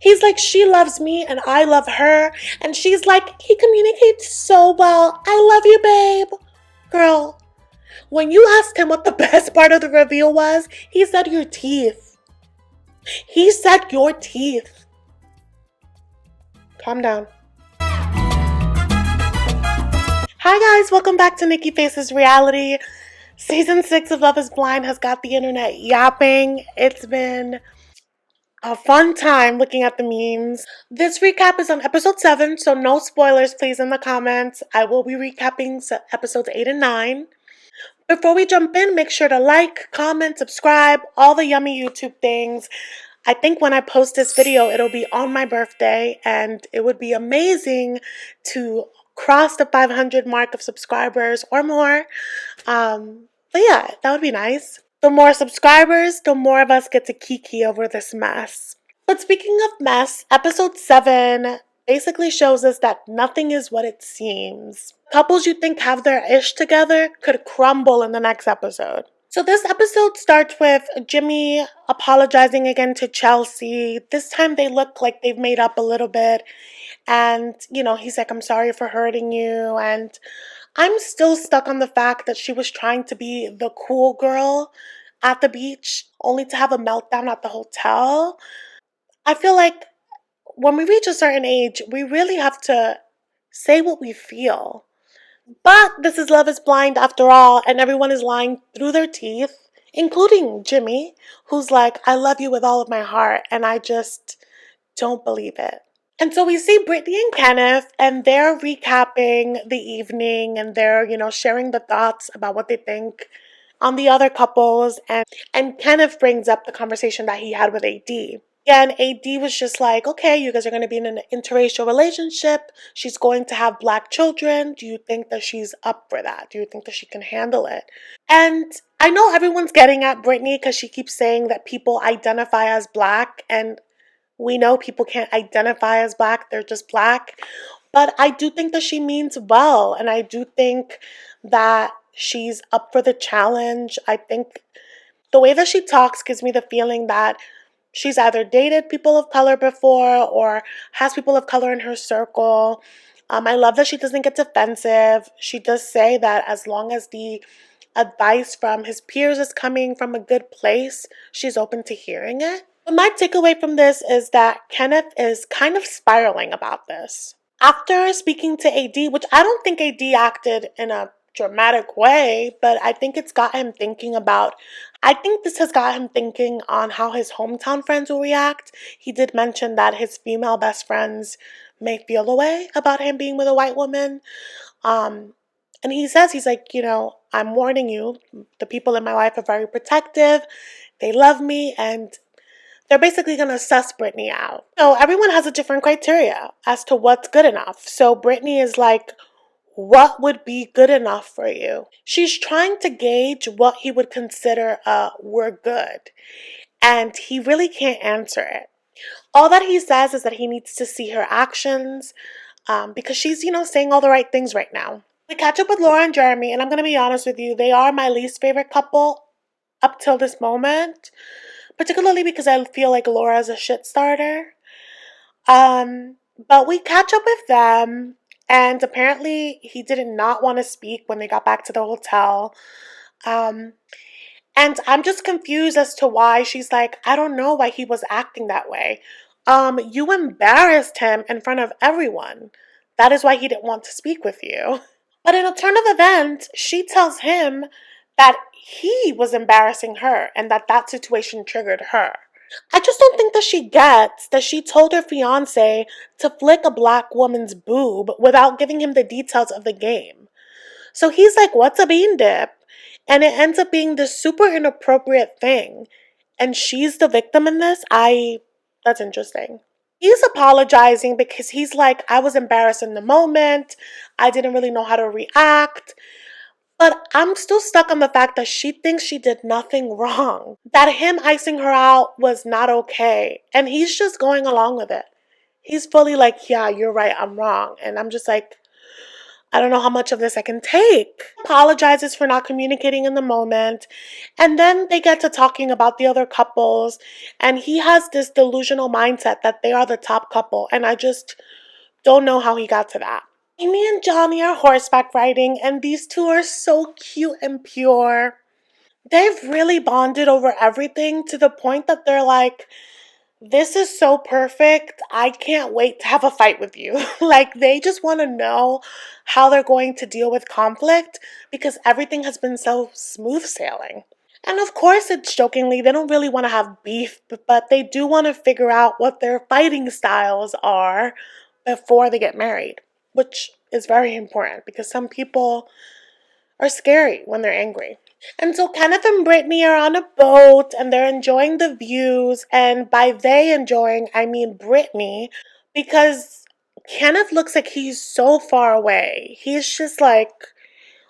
He's like, she loves me and I love her. And she's like, he communicates so well. I love you, babe. Girl, when you asked him what the best part of the reveal was, he said your teeth. He said your teeth. Calm down. Hi guys, welcome back to Nikki Faces Reality. Season 6 of Love is Blind has got the internet yapping. It's been a fun time looking at the memes. This recap is on episode 7, so no spoilers please in the comments. I will be recapping episodes 8 and 9. Before we jump in, make sure to like, comment, subscribe, all the yummy YouTube things. I think when I post this video, it'll be on my birthday, and it would be amazing to cross the 500 mark of subscribers or more. But yeah, that would be nice. The more subscribers, the more of us get to kiki over this mess. But speaking of mess, episode 7 basically shows us that nothing is what it seems. Couples you think have their ish together could crumble in the next episode. So this episode starts with Jimmy apologizing again to Chelsea. This time they look like they've made up a little bit. And, he's like, I'm sorry for hurting you. And I'm still stuck on the fact that she was trying to be the cool girl at the beach, only to have a meltdown at the hotel. I feel like when we reach a certain age, we really have to say what we feel. But this is Love is Blind after all, and everyone is lying through their teeth, including Jimmy, who's like, I love you with all of my heart, and I just don't believe it. And so we see Brittany and Kenneth, and they're recapping the evening, and they're, sharing the thoughts about what they think on the other couples, and Kenneth brings up the conversation that he had with AD. Yeah, and AD was just like, okay, you guys are going to be in an interracial relationship. She's going to have black children. Do you think that she's up for that? Do you think that she can handle it? And I know everyone's getting at Brittany because she keeps saying that people identify as black, and we know people can't identify as black. They're just black. But I do think that she means well, and I do think that she's up for the challenge. I think the way that she talks gives me the feeling that she's either dated people of color before or has people of color in her circle. I love that she doesn't get defensive. She does say that as long as the advice from his peers is coming from a good place, she's open to hearing it. But my takeaway from this is that Kenneth is kind of spiraling about this. After speaking to AD, which I don't think AD acted in a dramatic way, but I think this has got him thinking on how his hometown friends will react. He did mention that his female best friends may feel a way about him being with a white woman. And he says, he's like, I'm warning you, the people in my life are very protective. They love me, and they're basically going to suss Brittany out. So everyone has a different criteria as to what's good enough. So Brittany is like, what would be good enough for you? She's trying to gauge what he would consider we're good. And he really can't answer it. All that he says is that he needs to see her actions because she's, saying all the right things right now. We catch up with Laura and Jeremy, and I'm going to be honest with you, they are my least favorite couple up till this moment. Particularly because I feel like Laura is a shit starter. But we catch up with them, and apparently he did not want to speak when they got back to the hotel. And I'm just confused as to why. She's like, I don't know why he was acting that way. You embarrassed him in front of everyone. That is why he didn't want to speak with you. But in a turn of events, she tells him that he was embarrassing her and that situation triggered her. I just don't think that she gets that she told her fiance to flick a black woman's boob without giving him the details of the game. So he's like, what's a bean dip? And it ends up being this super inappropriate thing. And she's the victim in this? That's interesting. He's apologizing because he's like, I was embarrassed in the moment. I didn't really know how to react. But I'm still stuck on the fact that she thinks she did nothing wrong. That him icing her out was not okay. And he's just going along with it. He's fully like, yeah, you're right, I'm wrong. And I'm just like, I don't know how much of this I can take. Apologizes for not communicating in the moment. And then they get to talking about the other couples. And he has this delusional mindset that they are the top couple. And I just don't know how he got to that. Amy and Johnny are horseback riding. And these two are so cute and pure. They've really bonded over everything to the point that they're like, this is so perfect. I can't wait to have a fight with you. Like, they just want to know how they're going to deal with conflict because everything has been so smooth sailing. And of course, it's jokingly, they don't really want to have beef, but they do want to figure out what their fighting styles are before they get married, which is very important because some people are scary when they're angry. And so Kenneth and Brittany are on a boat and they're enjoying the views. And by they enjoying, I mean Brittany, because Kenneth looks like he's so far away. He's just like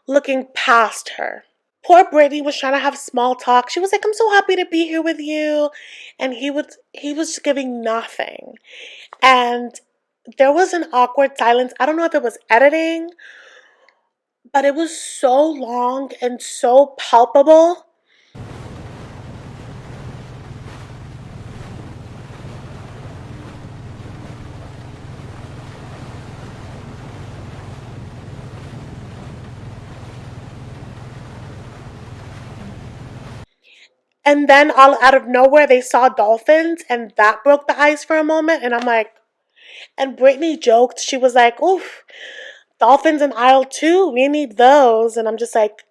looking past her. Poor Brittany was trying to have small talk. She was like, I'm so happy to be here with you. And he was just giving nothing. And there was an awkward silence. I don't know if it was editing, but it was so long and so palpable. And then all out of nowhere, they saw dolphins, and that broke the ice for a moment. And I'm like, and Brittany joked, she was like, oof, dolphins in aisle 2, we need those. And I'm just like,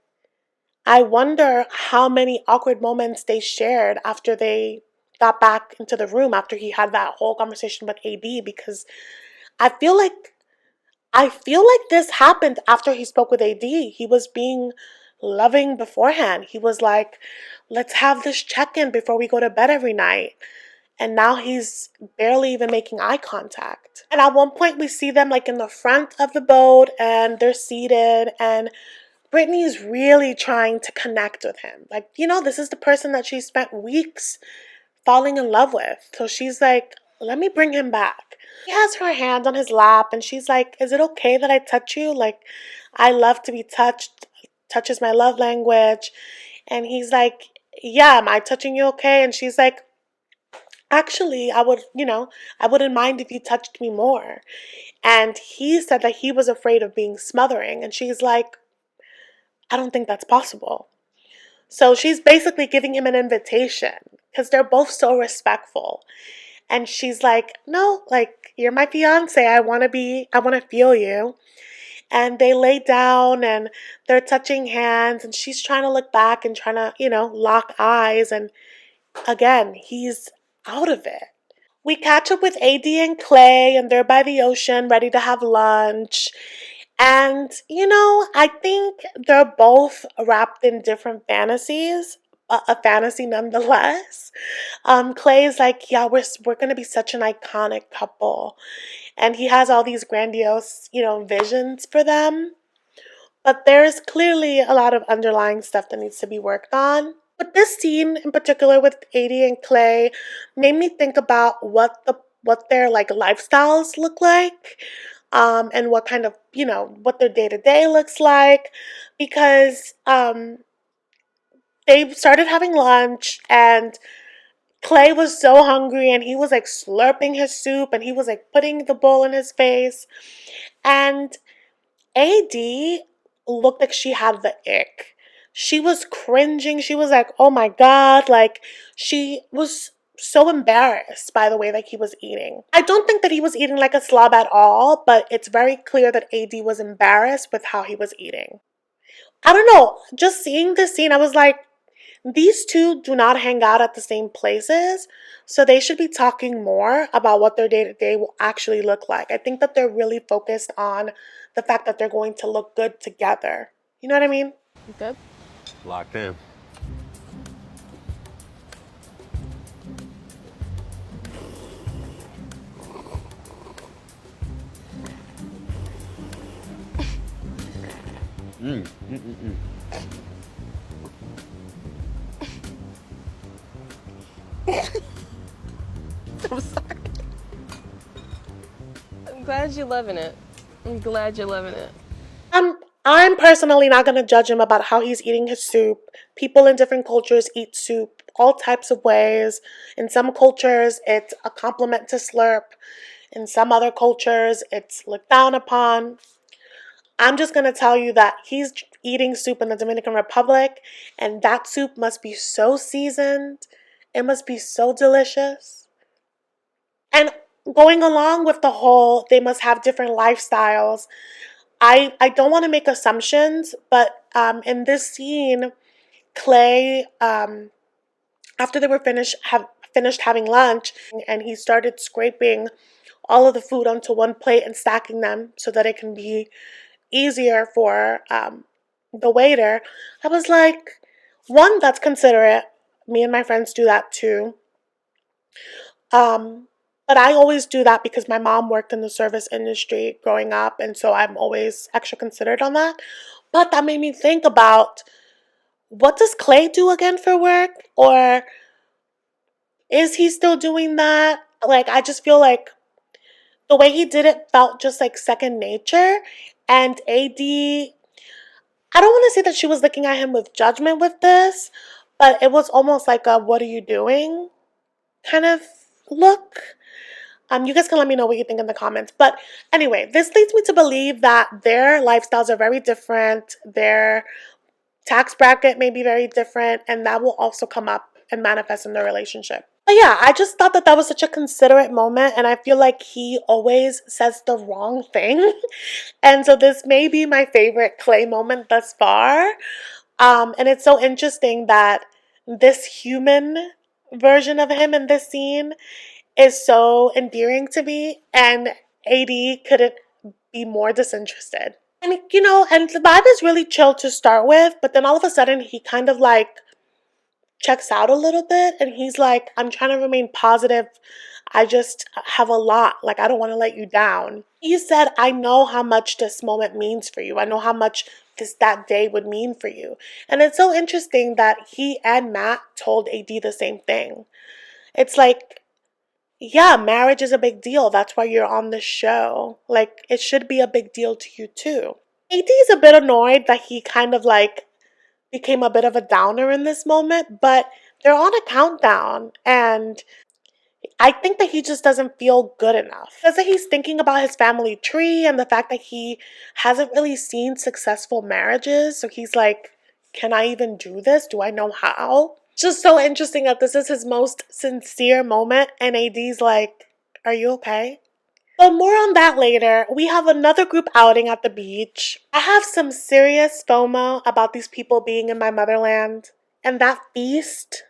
I wonder how many awkward moments they shared after they got back into the room after he had that whole conversation with AD, because I feel like this happened after he spoke with AD. He was being loving beforehand. He was like, let's have this check-in before we go to bed every night. And now he's barely even making eye contact. And at one point we see them like in the front of the boat and they're seated and Brittany is really trying to connect with him. Like, this is the person that she spent weeks falling in love with. So she's like, let me bring him back. He has her hand on his lap and she's like, is it okay that I touch you? Like, I love to be touched. Touch is my love language. And he's like, yeah, am I touching you okay? And she's like, actually, I wouldn't mind if you touched me more. And he said that he was afraid of being smothering. And she's like, I don't think that's possible. So she's basically giving him an invitation because they're both so respectful. And she's like, no, like, you're my fiance. I want to feel you. And they lay down and they're touching hands and she's trying to look back and trying to, lock eyes. And again, he's out of it. We catch up with AD and Clay and they're by the ocean ready to have lunch. And, I think they're both wrapped in different fantasies, but a fantasy nonetheless. Clay is like, yeah, we're going to be such an iconic couple. And he has all these grandiose, visions for them. But there's clearly a lot of underlying stuff that needs to be worked on. But this scene in particular with AD and Clay made me think about what their like lifestyles look like. And what kind of, what their day-to-day looks like, because they started having lunch and Clay was so hungry and he was like slurping his soup and he was like putting the bowl in his face, and AD looked like she had the ick. She was cringing. She was like, oh my God, like she was so embarrassed by the way that he was eating. I don't think that he was eating like a slob at all, but it's very clear that AD was embarrassed with how he was eating. I don't know, just seeing this scene, I was like, these two do not hang out at the same places, so they should be talking more about what their day-to-day will actually look like. I think that they're really focused on the fact that they're going to look good together. You know what I mean? You good? Locked in. I'm sorry. I'm glad you're loving it. I'm glad you're loving it. I'm personally not gonna judge him about how he's eating his soup. People in different cultures eat soup all types of ways. In some cultures, it's a compliment to slurp. In some other cultures, it's looked down upon. I'm just gonna tell you that he's eating soup in the Dominican Republic, and that soup must be so seasoned. It must be so delicious. And going along with the whole, they must have different lifestyles. I don't want to make assumptions, but in this scene, Clay, after they were finished having lunch, and he started scraping all of the food onto one plate and stacking them so that it can be easier for the waiter. I was like, one, that's considerate. Me and my friends do that too. Um, but I always do that because my mom worked in the service industry growing up, and so I'm always extra considerate on that. But that made me think about, what does Clay do again for work? Or is he still doing that? Like, I just feel like the way he did it felt just like second nature. And AD, I don't want to say that she was looking at him with judgment with this, but it was almost like a "what are you doing" kind of look. You guys can let me know what you think in the comments. But anyway, this leads me to believe that their lifestyles are very different. Their tax bracket may be very different, and that will also come up and manifest in their relationship. But yeah, I just thought that that was such a considerate moment, and I feel like he always says the wrong thing. And so this may be my favorite Clay moment thus far. And it's so interesting that this human version of him in this scene is so endearing to me, and AD couldn't be more disinterested. And and the vibe is really chill to start with, but then all of a sudden he kind of like checks out a little bit, and he's like, I'm trying to remain positive. I just have a lot. Like, I don't want to let you down. He said, I know how much this moment means for you. I know how much that day would mean for you. And it's so interesting that he and Matt told AD the same thing. It's like, yeah, marriage is a big deal. That's why you're on the show. Like, it should be a big deal to you too. AD is a bit annoyed that he kind of like became a bit of a downer in this moment, but they're on a countdown, and I think that he just doesn't feel good enough. He says that he's thinking about his family tree and the fact that he hasn't really seen successful marriages. So he's like, can I even do this? Do I know how? It's just so interesting that this is his most sincere moment, and AD's like, are you okay? But more on that later. We have another group outing at the beach. I have some serious FOMO about these people being in my motherland. And that feast.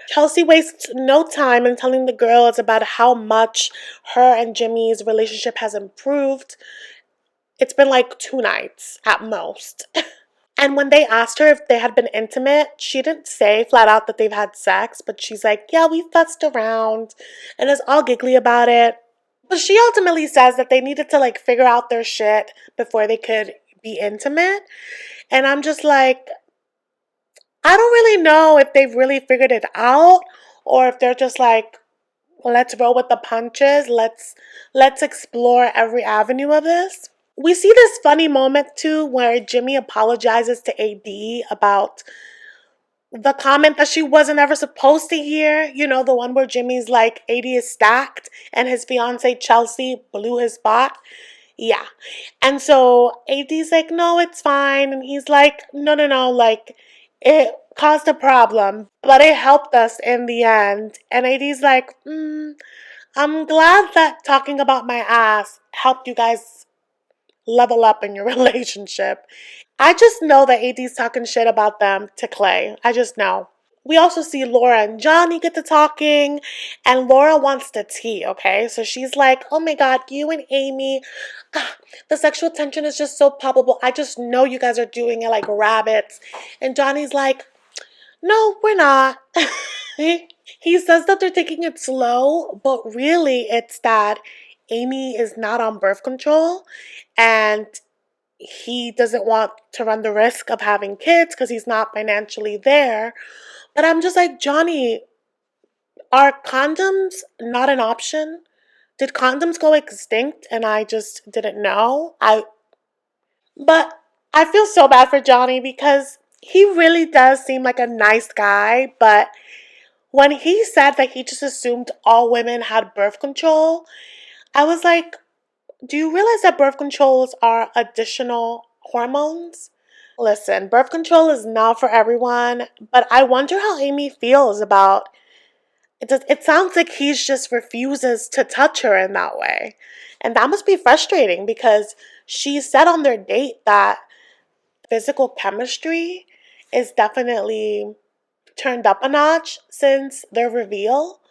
Chelsea wastes no time in telling the girls about how much her and Jimmy's relationship has improved. It's been like 2 nights at most. And when they asked her if they had been intimate, she didn't say flat out that they've had sex, but she's like, yeah, we fussed around, and is all giggly about it. But she ultimately says that they needed to like figure out their shit before they could be intimate. And I'm just like, I don't really know if they've really figured it out, or if they're just like, let's roll with the punches. Let's explore every avenue of this. We see this funny moment too where Jimmy apologizes to AD about the comment that she wasn't ever supposed to hear. You know, the one where Jimmy's like, AD is stacked and his fiance Chelsea blew his spot. Yeah. And so AD's like, no, it's fine. And he's like, no, no, no, like, it caused a problem, but it helped us in the end. And AD's like, I'm glad that talking about my ass helped you guys level up in your relationship. I just know that AD's talking shit about them to Clay. I just know. We also see Laura and Johnny get to talking, and Laura wants the tea, okay? So she's like, oh my god, you and Amy, the sexual tension is just so palpable. I just know you guys are doing it like rabbits. And Johnny's like, no, we're not. He says that they're taking it slow, but really it's that Amy is not on birth control, and he doesn't want to run the risk of having kids because he's not financially there. But I'm just like, Johnny, are condoms not an option? Did condoms go extinct and I just didn't know? But I feel so bad for Johnny because he really does seem like a nice guy, but when he said that he just assumed all women had birth control, I was like, do you realize that birth controls are additional hormones? Listen, birth control is not for everyone, but I wonder how Amy feels about it. It sounds like he just refuses to touch her in that way. And that must be frustrating because she said on their date that physical chemistry is definitely turned up a notch since their reveal.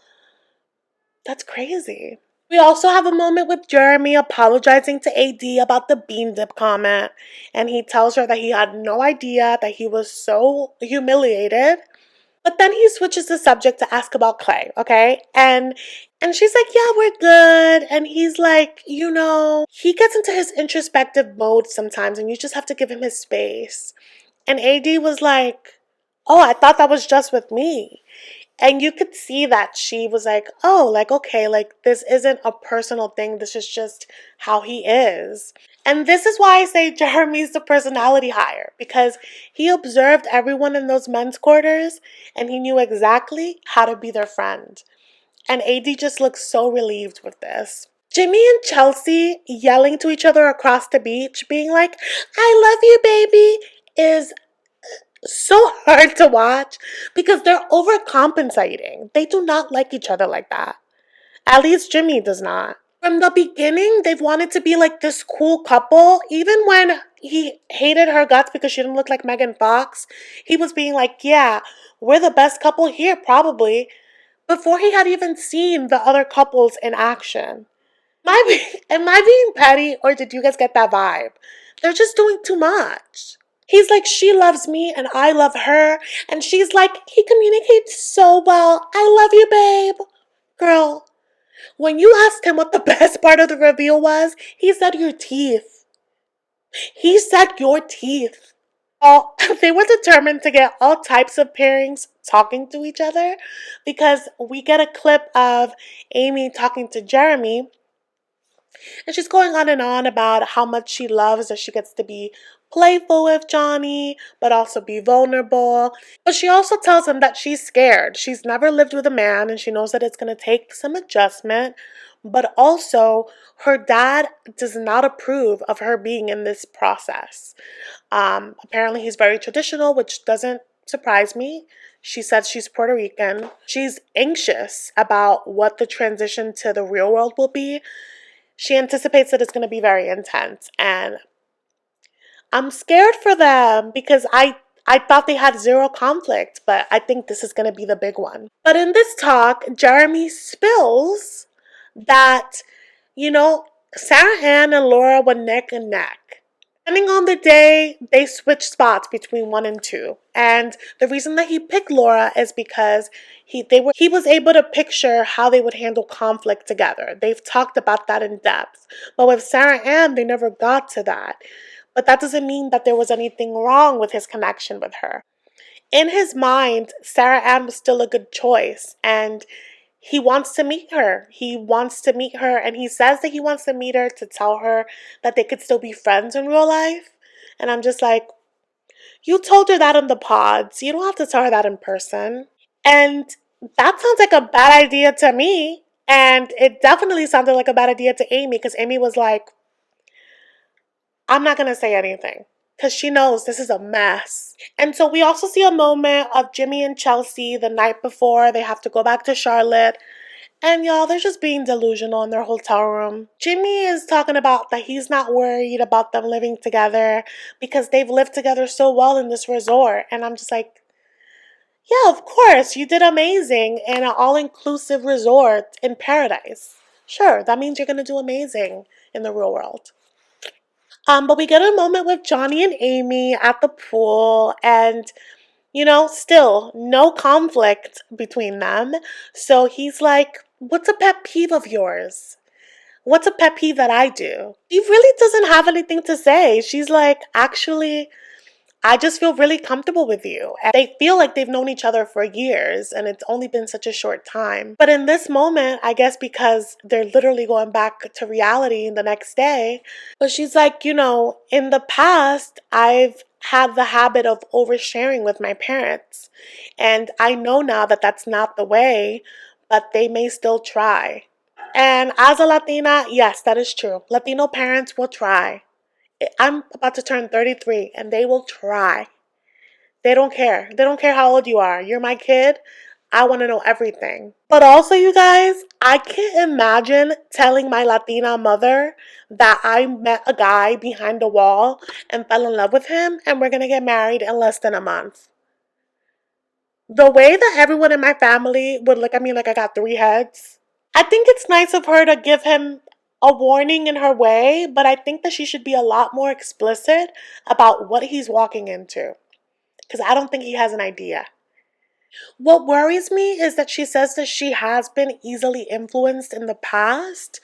That's crazy. We also have a moment with Jeremy apologizing to AD about the bean dip comment, and he tells her that he had no idea, that he was so humiliated. But then he switches the subject to ask about Clay, okay? And she's like, "Yeah, we're good." And he's like, he gets into his introspective mode sometimes, and you just have to give him his space. And AD was like, "Oh, I thought that was just with me." And you could see that she was like, oh, like, okay, like, this isn't a personal thing. This is just how he is. And this is why I say Jeremy's the personality hire, because he observed everyone in those men's quarters and he knew exactly how to be their friend. And AD just looks so relieved with this. Jimmy and Chelsea yelling to each other across the beach, being like, I love you, baby, is so hard to watch because they're overcompensating. They do not like each other like that. At least Jimmy does not. From the beginning, they've wanted to be like this cool couple. Even when he hated her guts because she didn't look like Megan Fox, he was being like, yeah, we're the best couple here, probably, before he had even seen the other couples in action. Am I being petty, or did you guys get that vibe? They're just doing too much. He's like, she loves me and I love her. And she's like, he communicates so well. I love you, babe. Girl, when you asked him what the best part of the reveal was, he said your teeth. He said your teeth. Well, they were determined to get all types of pairings talking to each other because we get a clip of Amy talking to Jeremy. And she's going on and on about how much she loves that she gets to be playful with Johnny, but also be vulnerable. But she also tells him that she's scared. She's never lived with a man and she knows that it's going to take some adjustment. But also, her dad does not approve of her being in this process. Apparently, he's very traditional, which doesn't surprise me. She says she's Puerto Rican. She's anxious about what the transition to the real world will be. She anticipates that it's going to be very intense, and I'm scared for them because I thought they had zero conflict, but I think this is going to be the big one. But in this talk, Jeremy spills that, you know, Sarah Ann and Laura were neck and neck. Depending on the day, they switch spots between 1 and 2. And the reason that he picked Laura is because he was able to picture how they would handle conflict together. They've talked about that in depth. But with Sarah Ann, they never got to that. But that doesn't mean that there was anything wrong with his connection with her. In his mind, Sarah Ann was still a good choice, and he wants to meet her. He wants to meet her, and he says that he wants to meet her to tell her that they could still be friends in real life. And I'm just like, you told her that in the pods. You don't have to tell her that in person. And that sounds like a bad idea to me. And it definitely sounded like a bad idea to Amy because Amy was like, I'm not going to say anything because she knows this is a mess. And so we also see a moment of Jimmy and Chelsea the night before they have to go back to Charlotte. And y'all, they're just being delusional in their hotel room. Jimmy is talking about that he's not worried about them living together because they've lived together so well in this resort. And I'm just like, yeah, of course, you did amazing in an all-inclusive resort in paradise. Sure, that means you're going to do amazing in the real world. But we get a moment with Johnny and Amy at the pool, and still no conflict between them. So he's like, what's a pet peeve of yours? What's a pet peeve that I do? She really doesn't have anything to say. She's like, actually, I just feel really comfortable with you. And they feel like they've known each other for years and it's only been such a short time. But in this moment, I guess because they're literally going back to reality the next day, but she's like, you know, in the past, I've had the habit of oversharing with my parents. And I know now that that's not the way, but they may still try. And as a Latina, yes, that is true. Latino parents will try. I'm about to turn 33 and they will try. They don't care. They don't care how old you are. You're my kid. I want to know everything. But also, you guys, I can't imagine telling my Latina mother that I met a guy behind a wall and fell in love with him and we're going to get married in less than a month. The way that everyone in my family would look at me like I got three heads. I think it's nice of her to give him a warning in her way, but I think that she should be a lot more explicit about what he's walking into. Because I don't think he has an idea. What worries me is that she says that she has been easily influenced in the past.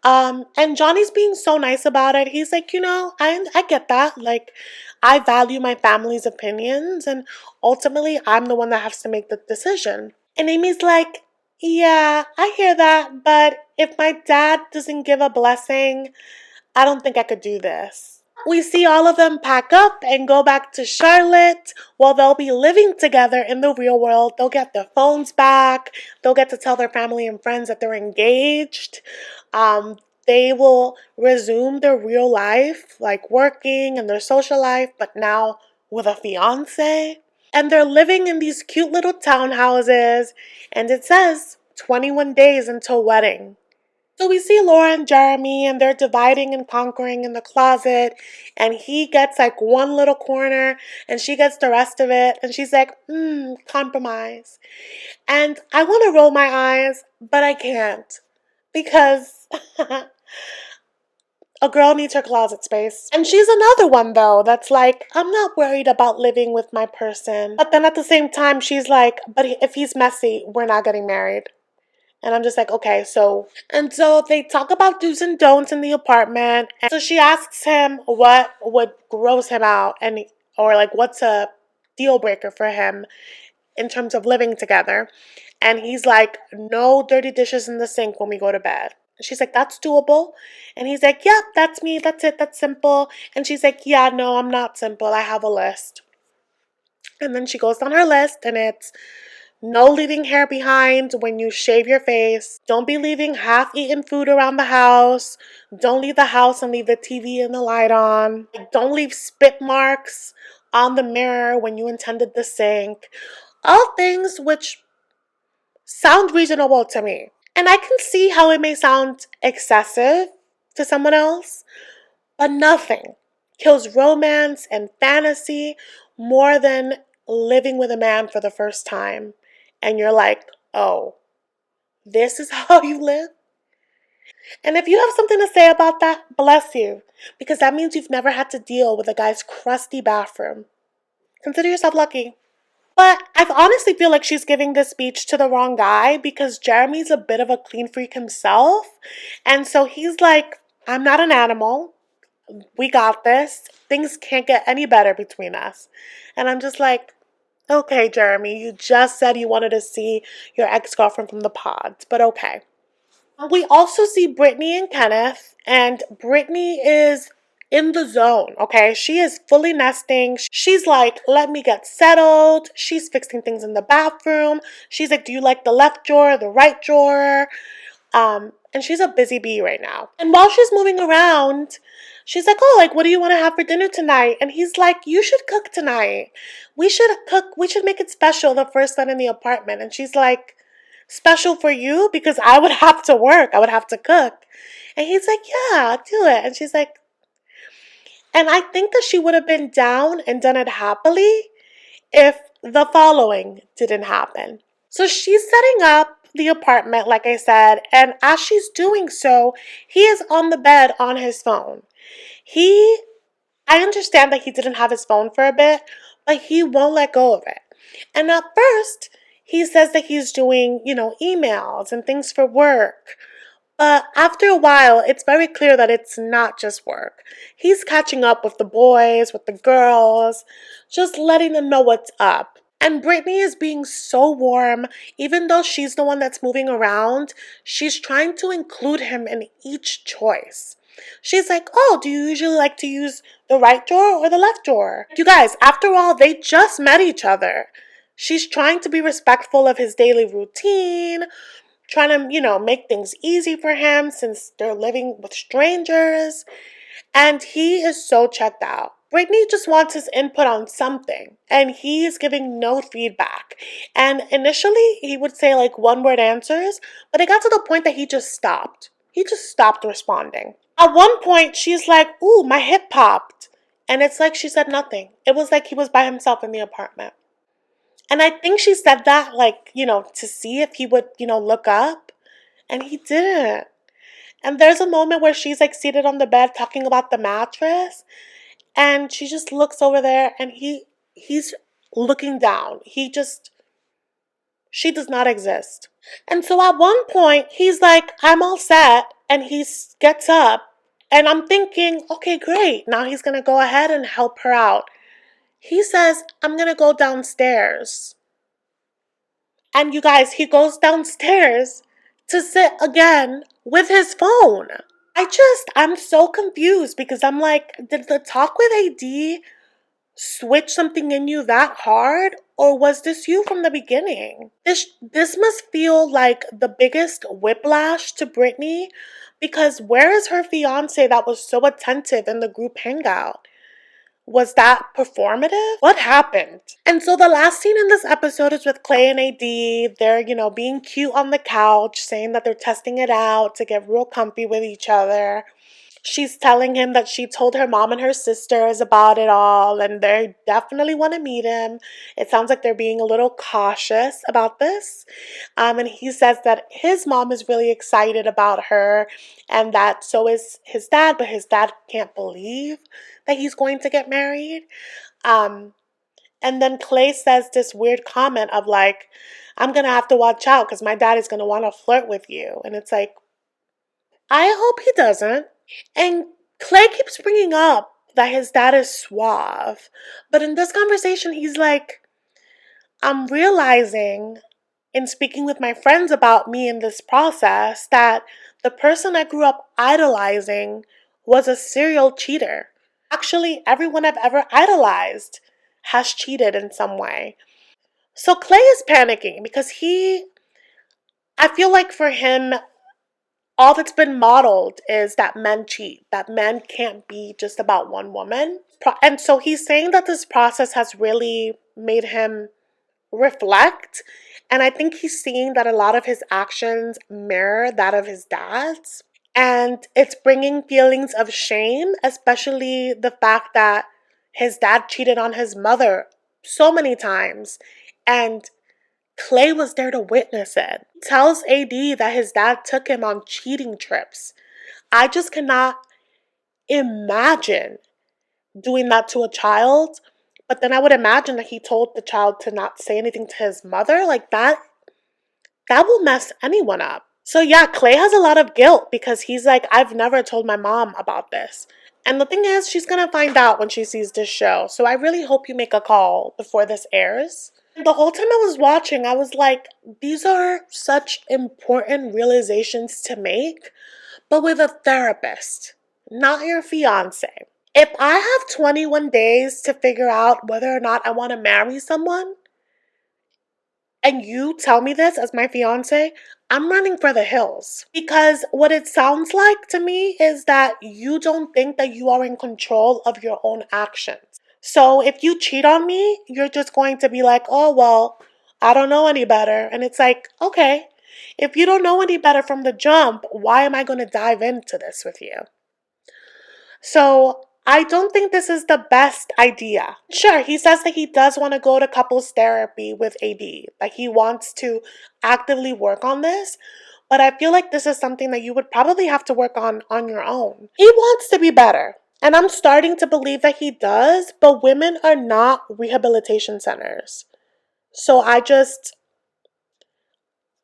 And Johnny's being so nice about it. He's like, you know, I get that. Like, I value my family's opinions, and ultimately, I'm the one that has to make the decision. And Amy's like, yeah, I hear that, but if my dad doesn't give a blessing, I don't think I could do this. We see all of them pack up and go back to Charlotte. While they'll be living together in the real world. They'll get their phones back. They'll get to tell their family and friends that they're engaged. They will resume their real life, like working and their social life, but now with a fiance. And they're living in these cute little townhouses, and it says 21 days until wedding. So we see Laura and Jeremy, and they're dividing and conquering in the closet, and he gets like one little corner, and she gets the rest of it, and she's like, compromise. And I want to roll my eyes, but I can't, because a girl needs her closet space. And she's another one, though, that's like, I'm not worried about living with my person. But then at the same time, she's like, but if he's messy, we're not getting married. And I'm just like, okay, so. And so they talk about do's and don'ts in the apartment. And so she asks him what would gross him out, or like what's a deal breaker for him in terms of living together. And he's like, no dirty dishes in the sink when we go to bed. She's like, that's doable. And he's like, yep, that's me. That's it. That's simple. And she's like, yeah, no, I'm not simple. I have a list. And then she goes down her list, and it's no leaving hair behind when you shave your face. Don't be leaving half-eaten food around the house. Don't leave the house and leave the TV and the light on. Don't leave spit marks on the mirror when you intended the sink. All things which sound reasonable to me. And I can see how it may sound excessive to someone else, but nothing kills romance and fantasy more than living with a man for the first time. And you're like, oh, this is how you live? And if you have something to say about that, bless you. Because that means you've never had to deal with a guy's crusty bathroom. Consider yourself lucky. But I honestly feel like she's giving this speech to the wrong guy, because Jeremy's a bit of a clean freak himself. And so he's like, I'm not an animal. We got this. Things can't get any better between us. And I'm just like, okay, Jeremy, you just said you wanted to see your ex-girlfriend from the pods, but okay. We also see Brittany and Kenneth, and Brittany is in the zone, okay? She is fully nesting. She's like, let me get settled. She's fixing things in the bathroom. She's like, do you like the left drawer, the right drawer? And she's a busy bee right now. And while she's moving around, she's like, oh, like, what do you want to have for dinner tonight? And he's like, you should cook tonight. We should cook. We should make it special the first night in the apartment. And she's like, special for you? Because I would have to work. I would have to cook. And he's like, yeah, do it. And she's like, and I think that she would have been down and done it happily if the following didn't happen. So she's setting up the apartment, like I said, and as she's doing so, he is on the bed on his phone. I understand that he didn't have his phone for a bit, but he won't let go of it. And at first, he says that he's doing, emails and things for work. But after a while, it's very clear that it's not just work. He's catching up with the boys, with the girls, just letting them know what's up. And Brittany is being so warm, even though she's the one that's moving around, she's trying to include him in each choice. She's like, oh, do you usually like to use the right drawer or the left drawer? You guys, after all, they just met each other. She's trying to be respectful of his daily routine, trying to, make things easy for him since they're living with strangers. And he is so checked out. Brittany just wants his input on something, and he's giving no feedback. And initially, he would say like one word answers, but it got to the point that he just stopped. He just stopped responding. At one point, she's like, ooh, my hip popped. And it's like she said nothing. It was like he was by himself in the apartment. And I think she said that, like, to see if he would, look up. And he didn't. And there's a moment where she's like seated on the bed talking about the mattress. And she just looks over there and he's looking down. She does not exist. And so at one point, he's like, I'm all set. And he gets up. And I'm thinking, okay, great. Now he's going to go ahead and help her out. He says, I'm going to go downstairs. And you guys, he goes downstairs to sit again with his phone. I'm so confused because I'm like, did the talk with AD switch something in you that hard? Or was this you from the beginning? This must feel like the biggest whiplash to Brittany, because where is her fiance that was so attentive in the group hangout? Was that performative? What happened? And so the last scene in this episode is with Clay and AD. They're, being cute on the couch, saying that they're testing it out to get real comfy with each other. She's telling him that she told her mom and her sisters about it all, and they definitely want to meet him. It sounds like they're being a little cautious about this. And he says that his mom is really excited about her, and that so is his dad, but his dad can't believe that he's going to get married. And then Clay says this weird comment of like, I'm going to have to watch out because my dad is going to want to flirt with you. And it's like, I hope he doesn't. And Clay keeps bringing up that his dad is suave. But in this conversation, he's like, I'm realizing in speaking with my friends about me in this process that the person I grew up idolizing was a serial cheater. Actually, everyone I've ever idolized has cheated in some way. So Clay is panicking because I feel like for him, all that's been modeled is that men cheat, that men can't be just about one woman. And so he's saying that this process has really made him reflect. And I think he's seeing that a lot of his actions mirror that of his dad's. And it's bringing feelings of shame, especially the fact that his dad cheated on his mother so many times. And Clay was there to witness it. He tells AD that his dad took him on cheating trips. I just cannot imagine doing that to a child. But then I would imagine that he told the child to not say anything to his mother. Like that will mess anyone up. So yeah, Clay has a lot of guilt because he's like, I've never told my mom about this. And the thing is, she's going to find out when she sees this show. So I really hope you make a call before this airs. The whole time I was watching, I was like, these are such important realizations to make, but with a therapist, not your fiance. If I have 21 days to figure out whether or not I want to marry someone, and you tell me this as my fiance, I'm running for the hills. Because what it sounds like to me is that you don't think that you are in control of your own actions. So if you cheat on me, you're just going to be like, oh, well, I don't know any better. And it's like, okay, if you don't know any better from the jump, why am I going to dive into this with you? So I don't think this is the best idea. Sure, he says that he does want to go to couples therapy with AD. Like he wants to actively work on this. But I feel like this is something that you would probably have to work on your own. He wants to be better. And I'm starting to believe that he does, but women are not rehabilitation centers. So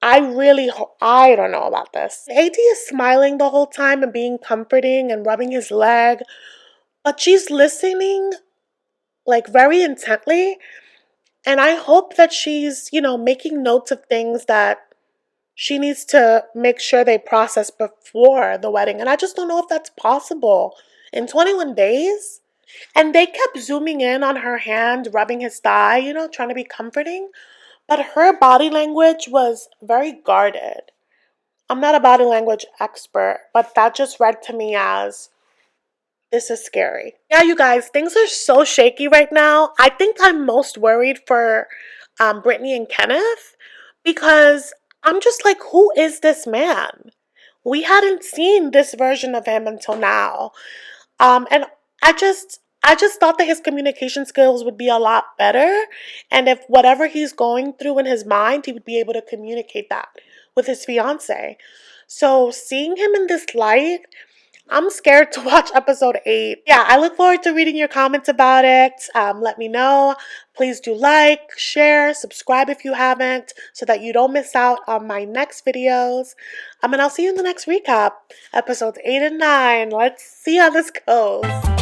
I don't know about this. AT is smiling the whole time and being comforting and rubbing his leg, but she's listening like very intently. And I hope that she's, making notes of things that she needs to make sure they process before the wedding. And I just don't know if that's possible in 21 days. And they kept zooming in on her hand, rubbing his thigh, trying to be comforting. But her body language was very guarded. I'm not a body language expert, but that just read to me as this is scary. Yeah, you guys, things are so shaky right now. I think I'm most worried for Brittany and Kenneth because I'm just like, who is this man? We hadn't seen this version of him until now. And I just thought that his communication skills would be a lot better. And if whatever he's going through in his mind, he would be able to communicate that with his fiance. So seeing him in this light, I'm scared to watch episode 8. Yeah, I look forward to reading your comments about it. Let me know. Please do like, share, subscribe if you haven't so that you don't miss out on my next videos. And I'll see you in the next recap. Episodes 8 and 9. Let's see how this goes.